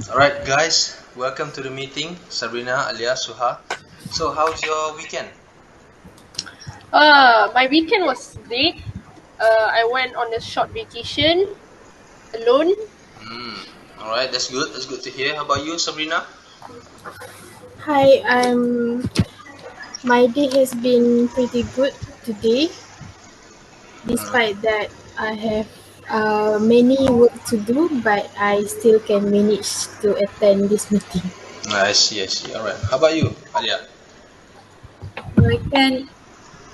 Alright, guys, welcome to the meeting. Sabrina alias Suha. So, how's your weekend? My weekend was great. I went on a short vacation alone. Alright, that's good. That's good to hear. How about you, Sabrina? Hi, my day has been pretty good today. Despite that, I have many work to do, but I still can manage to attend this meeting. I see, I see. Alright, how about you, Alia? Weekend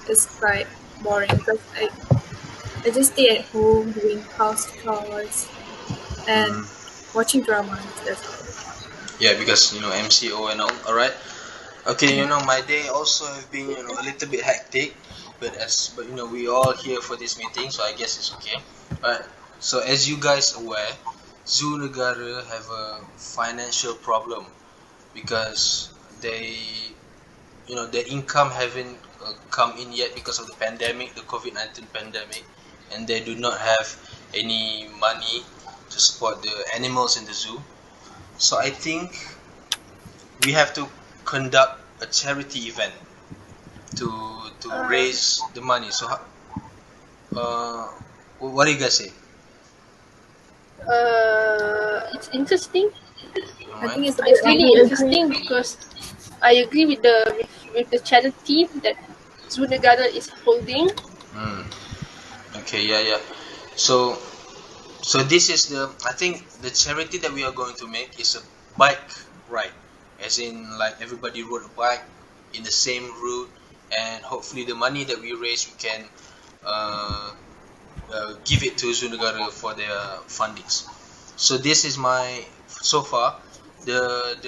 is quite boring because I just stay at home doing house chores and watching dramas. That's all. Yeah, because MCO and all. Alright. Okay, my day also have been a little bit hectic, but we all here for this meeting, so I guess it's okay. Alright. So as you guys aware, Zoo Negara have a financial problem because their income haven't come in yet because of the pandemic, the COVID-19 pandemic, and they do not have any money to support the animals in the zoo. So I think we have to conduct a charity event to raise the money. So, what do you guys say? It's interesting. I think it's a It's bit really agree. interesting because I agree with the charity that Zunegara is holding. Okay, yeah. So, so this is I think the charity that we are going to make is a bike ride, as in like everybody rode a bike in the same route, and hopefully the money that we raise we can uh, give it to Zunegara for their fundings. So this is so far the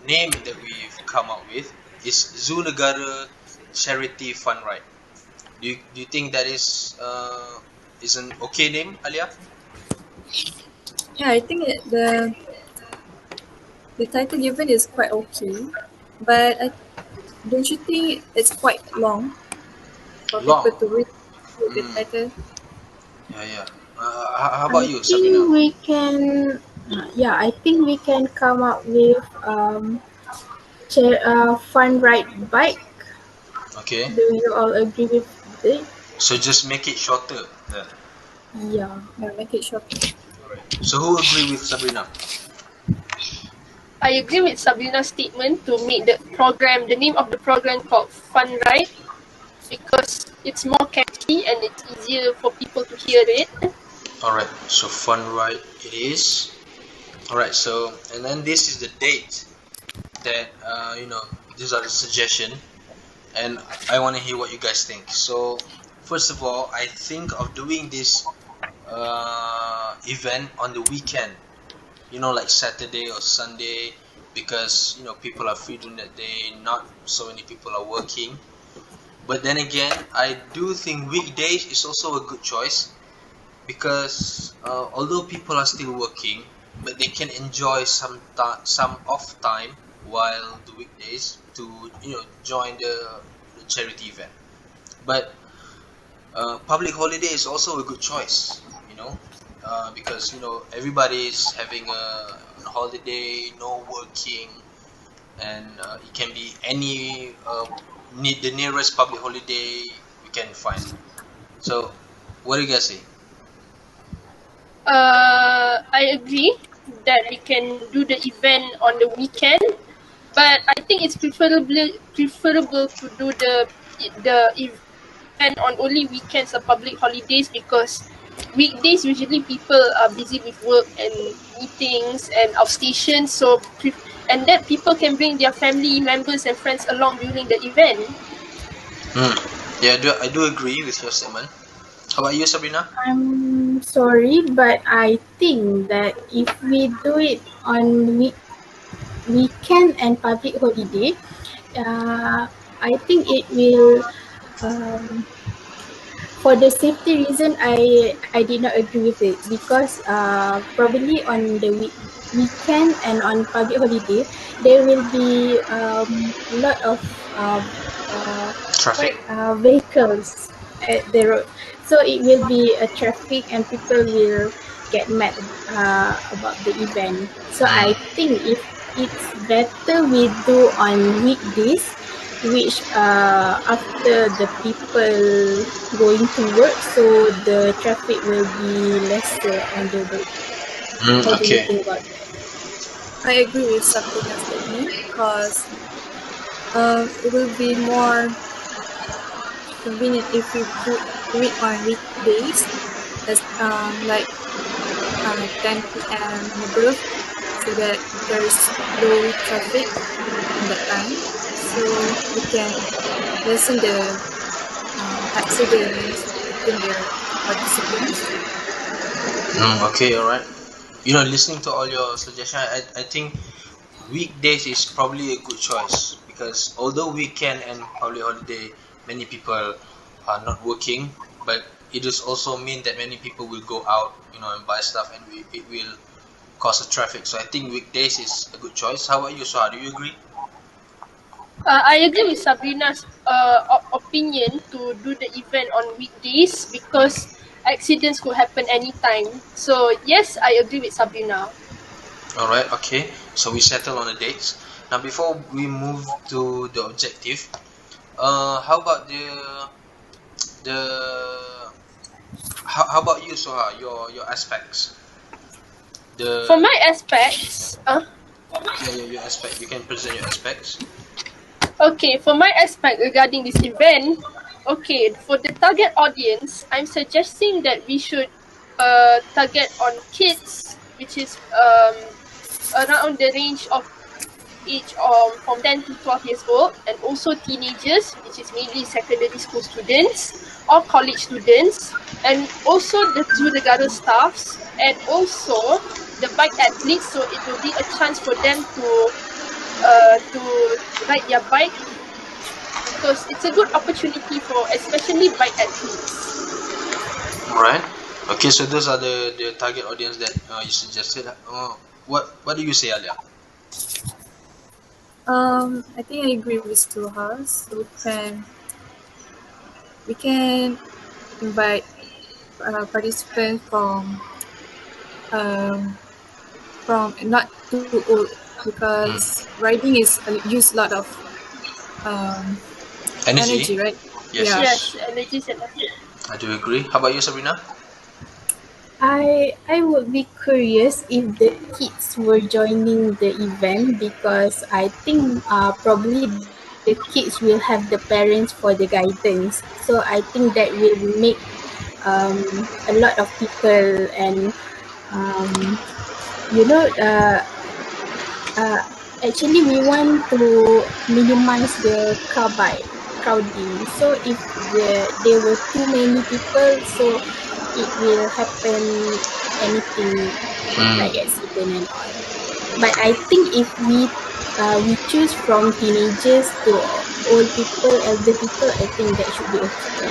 name that we've come up with is Zunegara Charity Fun Ride. Do you think that is an okay name, Alia? Yeah, I think the title given is quite okay, but don't you think it's quite long for people Long. to read the title? Yeah. How I about you, Sabrina? think we can, I think we can come up with fun ride bike. Okay. Do you all agree with it? So just make it shorter then. Yeah. Yeah, make it short. Alright. So who agree with Sabrina? I agree with Sabrina's statement to make the name of the program called Fun Ride because it's more catchy and it's easier for people to hear it. Alright. So fun ride it is. Alright. So and then this is the date that these are the suggestion, and I want to hear what you guys think. So first of all, I think of doing this event on the weekend, like Saturday or Sunday, because people are free during that day, not so many people are working. But then again, I do think weekdays is also a good choice because although people are still working, but they can enjoy some off time while the weekdays to join the charity event. But public holiday is also a good choice, because everybody is having a holiday, no working, and it can be any the nearest public holiday we can find. So, what do you guys say? I agree that we can do the event on the weekend, but I think it's preferable to do the event on only weekends or public holidays because weekdays usually people are busy with work and meetings and outstations. And that people can bring their family members and friends along during the event. Yeah, I do agree with your statement. How about you, Sabrina? I'm sorry, but I think that if we do it on weekend and public holiday, I think it will. Um, for the safety reason, I did not agree with it because probably on the weekend and on public holiday there will be a lot of Traffic. vehicles at the road, so it will be a traffic and people will get mad about the event. So I think if it's better we do on weekdays, which after the people going to work, so the traffic will be lesser on the road. How do you Okay. think about that? I agree with Sabrina's statement because it will be more convenient if we do it on weekdays, as like 10 p.m. and above, so that there is low traffic in that time, so we can lessen the accidents between the participants. Okay, alright. Listening to all your suggestions, I think weekdays is probably a good choice because although weekend and public holiday, many people are not working, but it does also mean that many people will go out, and buy stuff, and it will cause a traffic. So I think weekdays is a good choice. How about you, Suha? Do you agree? I agree with Sabrina's opinion to do the event on weekdays because accidents could happen anytime. So yes, I agree with Sabrina. Alright, okay. So we settle on the dates. Now before we move to the objective, how about the how about you, Soha? Your aspects. For The my aspects, your aspect. You can present your aspects. okay, for my aspect regarding this event, okay, for the target audience, I'm suggesting that we should target on kids, which is around the range of age from 10 to 12 years old, and also teenagers, which is mainly secondary school students or college students, and also the Zoo Negara staffs, and also the bike athletes. So it will be a chance for them to ride their bike because it's a good opportunity for especially bike athletes. Alright. Okay, so those are the target audience that you suggested. What do you say, Alia? I think I agree with Suha. So we can invite participants from not too old, because riding is use a lot of energy, right? Yes, Yeah. Yes, energies and effort. I do agree. How about you, Sabrina? I would be curious if the kids were joining the event because I think probably the kids will have the parents for the guidance. So I think that will make a lot of people and um, you know actually we want to minimize the crowding. So if there were too many people, so it will happen anything like accident and all. But I think if we choose from teenagers to old people, elder people, I think that should be okay.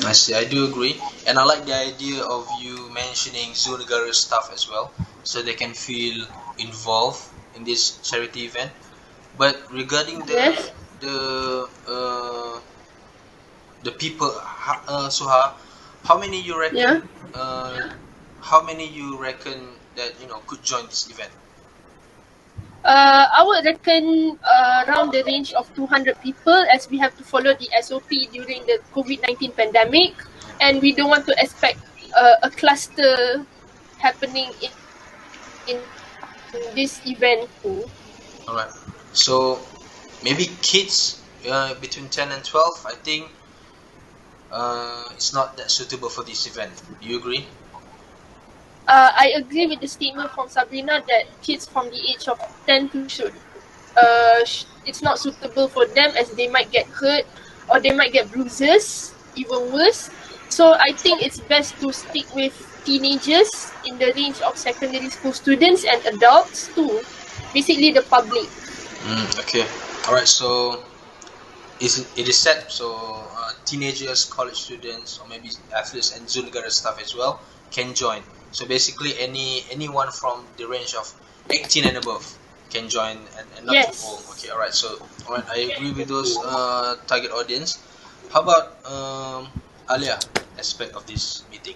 I see. I do agree, and I like the idea of you mentioning Zoo Negara staff as well, so they can feel involved in this charity event. But regarding Yes. the people, Suha, how many you reckon? Yeah. How many you reckon that could join this event? I would reckon around the range of 200 people, as we have to follow the SOP during the COVID-19 pandemic, and we don't want to expect a cluster happening in this event too. Alright, so maybe kids between 10 and 12, I think it's not that suitable for this event. Do you agree? I agree with the statement from Sabrina that kids from the age of 10 to should it's not suitable for them, as they might get hurt or they might get bruises, even worse. So I think it's best to stick with teenagers in the range of secondary school students and adults too, basically the public. Okay. Alright, so it is set, so teenagers, college students, or maybe athletes and Zoo Negara staff as well can join. So basically anyone from the range of 18 and above can join, and not Yes. too old. Okay, alright, so I agree with those target audience. How about Alia aspect of this meeting?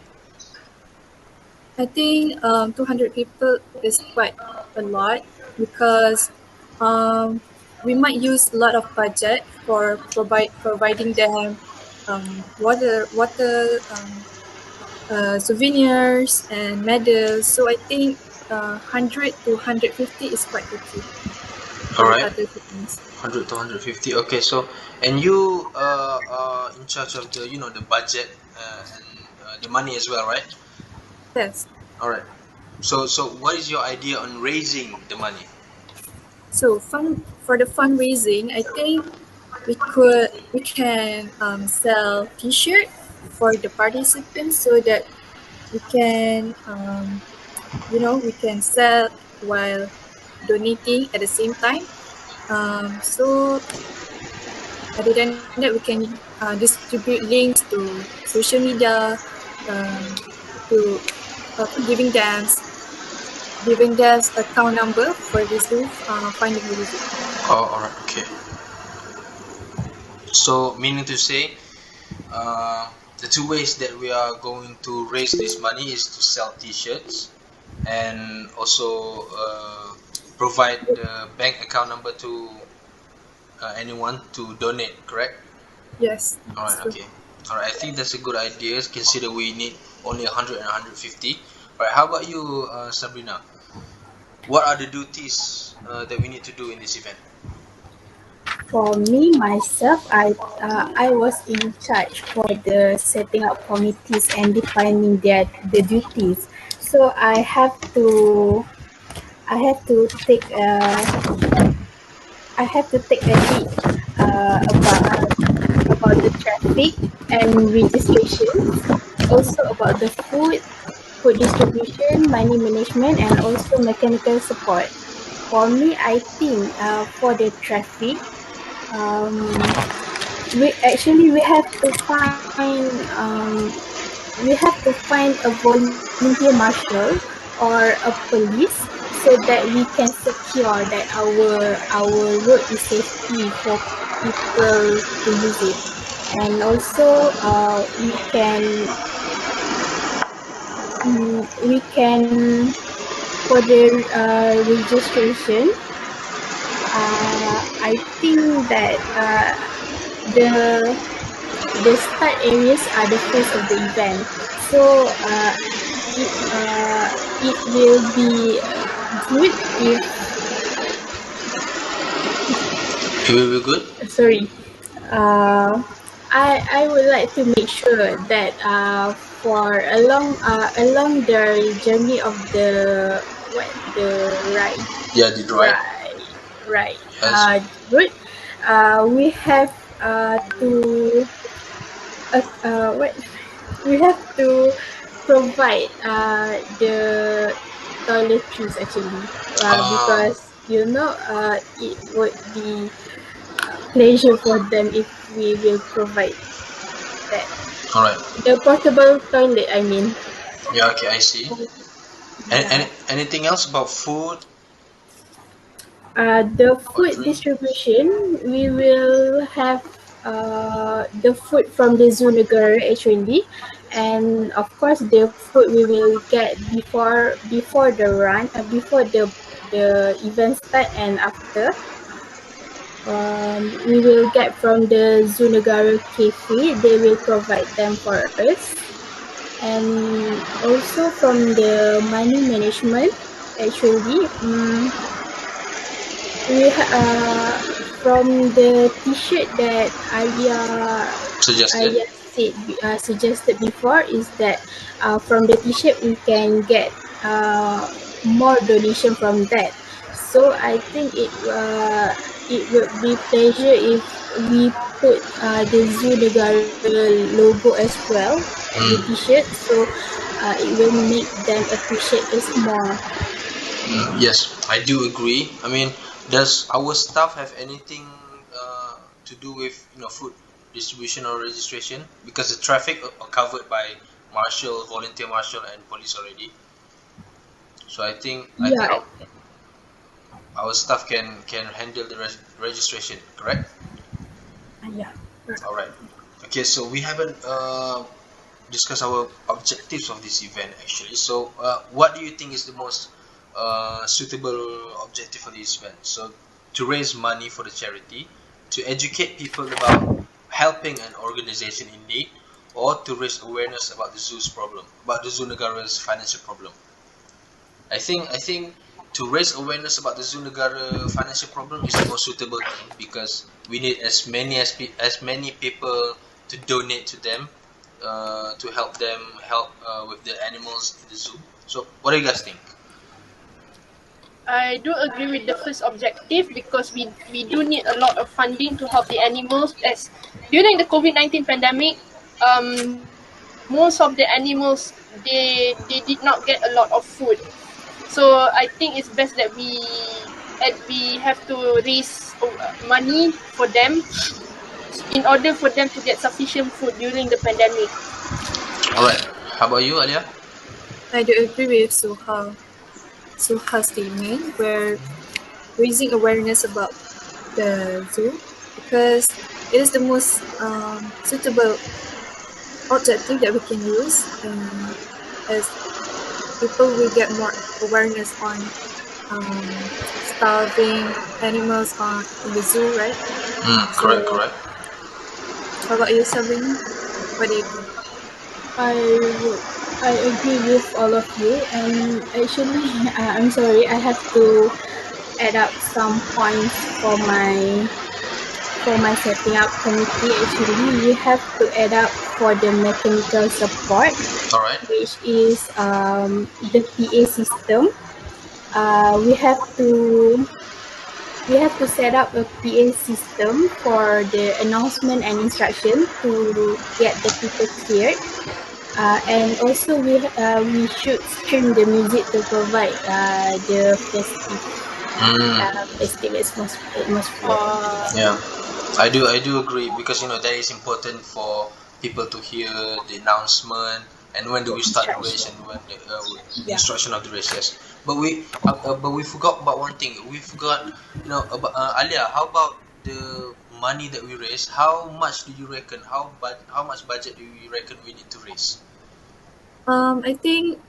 I think 200 people is quite a lot because um, we might use a lot of budget for providing them souvenirs and medals. So I think 100 to 150 is quite okay All for the right, other things. 100 to 150. Okay, so and you are in charge of the the budget and the money as well, right? Yes. All right. So what is your idea on raising the money? So for the fundraising, I think we can sell T-shirt for the participants so that we can we can sell while donating at the same time. So other than that, we can distribute links to social media um, to giving them account number for this to finding the visit. Oh, all right. Okay. So meaning to say, the two ways that we are going to raise this money is to sell T-shirts and also provide the bank account number to anyone to donate. Correct? Yes, All that's right. true. Okay. All right. I think that's a good idea. Consider we need only 100 and 150. All right. How about you, Sabrina? What are the duties that we need to do in this event? For me myself, I was in charge for the setting up committees and defining the duties. So I have to take a lead about the traffic and registrations, also about the food distribution, money management, and also mechanical support. For me, I think for the traffic, um, we have to find a volunteer marshal or a police so that we can secure that our road is safety for people to use it, and also we can for the registration. I think that the the start areas are the first of the event, so it will be good if It will be good. sorry. Uh, I would like to make sure that for along the journey of the ride Yeah, the right. right Yes. route, we have to what we have to provide the toiletries actually, Ah, because it would be pleasure for them if we will provide that, all right. the portable toilet, I mean. Yeah. Okay, I see. And Yeah. anything else about food The or food drink? distribution, we will have the food from the Zoo Negara actually, and of course the food we will get before the run, before the event start and after. We will get from the Zoo Negara Cafe. They will provide them for us, and also from the money management actually. From the T-shirt that Suggested. Arya suggested before, is that from the T-shirt we can get more donation from that. So I think it would be pleasure if we put the Zoo Negara logo as well at the Mm. T-shirt, so it will make them appreciate us more. Yes, I do agree. I mean, does our staff have anything to do with food distribution or registration? Because the traffic are covered by marshal, volunteer marshal, and police already. So I think Yeah, our staff can handle the registration. Correct. yeah. All right. Okay, so we haven't discuss our objectives of this event actually. So, what do you think is the most suitable objective for this event? So, to raise money for the charity, to educate people about helping an organization in need, or to raise awareness about the zoo's problem, about the Zoo Negara's financial problem. I think to raise awareness about the Zoo Negara financial problem is the most suitable thing, because we need as many people to donate to them, to help them with the animals in the zoo. So, what do you guys think? I do agree with the first objective, because we do need a lot of funding to help the animals, as during the COVID-19 pandemic, most of the animals, they did not get a lot of food. So I think it's best that we have to raise money for them in order for them to get sufficient food during the pandemic. Alright, how about you, Alia? I do agree with Suha's statement, where raising awareness about the zoo, because it is the most suitable objective that we can use, as people will get more awareness on starving animals in the zoo, right? Correct. How about you, Sabrina? What do you think? I agree with all of you, and actually, I'm sorry, I have to add up some points for my setting up committee. Actually, we have to add up for the mechanical support, Alright. which is the PA system. We have to set up a PA system for the announcement and instruction to get the people cleared. And also we should stream the music to provide the festive atmosphere. Yeah, I do agree, because that is important for people to hear the announcement and when do we start the race and when the instruction of the race. Yes, but we forgot about one thing. We forgot, about Alia. How about the money that we raise? How much do you reckon? How much budget do you reckon we need to raise? I think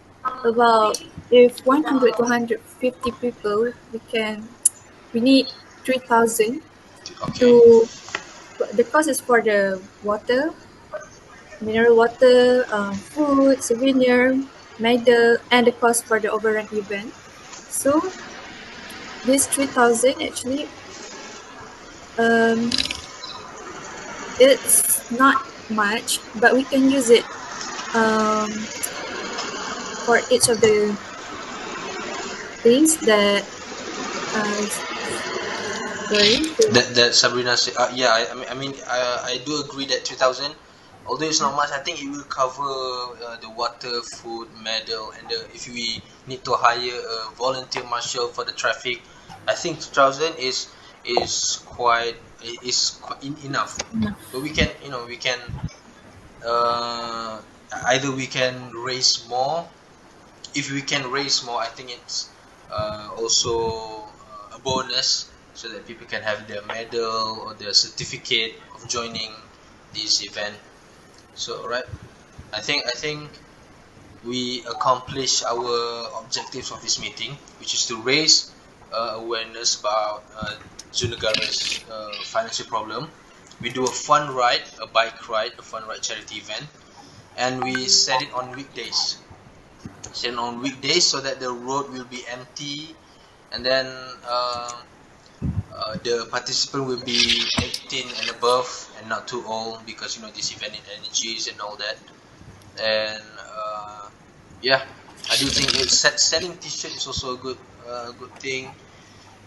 about, if 100 to 150 people, we need 3,000 Okay. the cost is for the water, mineral water, food, souvenir, medal, and the cost for the overrun event. So this 3,000 actually, it's not much, but we can use it for each of the things that That Sabrina said. I do agree that 3,000, although it's not much, I think it will cover the water, food, medal, and if we need to hire a volunteer marshal for the traffic, I think 2,000 is quite enough. But we can either we can raise more. If we can raise more, I think it's also a bonus, so that people can have their medal or their certificate of joining this event. So, right, I think we accomplish our objectives of this meeting, which is to raise awareness about Zoo Negara's financial problem. We do a fun ride, a fun ride charity event, and we set it on weekdays. So that the road will be empty, and then the participant will be 18 and above and not too old, because this event need energies and all that. And I do think selling t-shirt is also a good thing,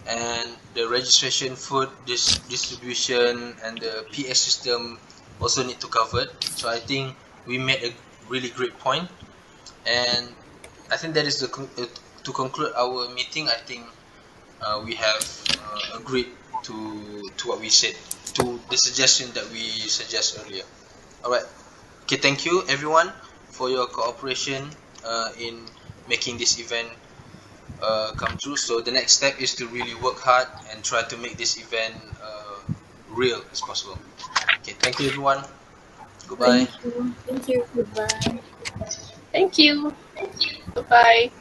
and the registration, food distribution, and the PA system also need to cover it. So I think we made a really great point, and I think that is to conclude our meeting. I think we have agreed to what we said, to the suggestion that we suggest earlier. Alright. Okay, thank you everyone for your cooperation in making this event come true. So the next step is to really work hard and try to make this event real as possible. Okay, thank you everyone. Goodbye. Thank you. Thank you. Goodbye. Thank you. Bye-bye.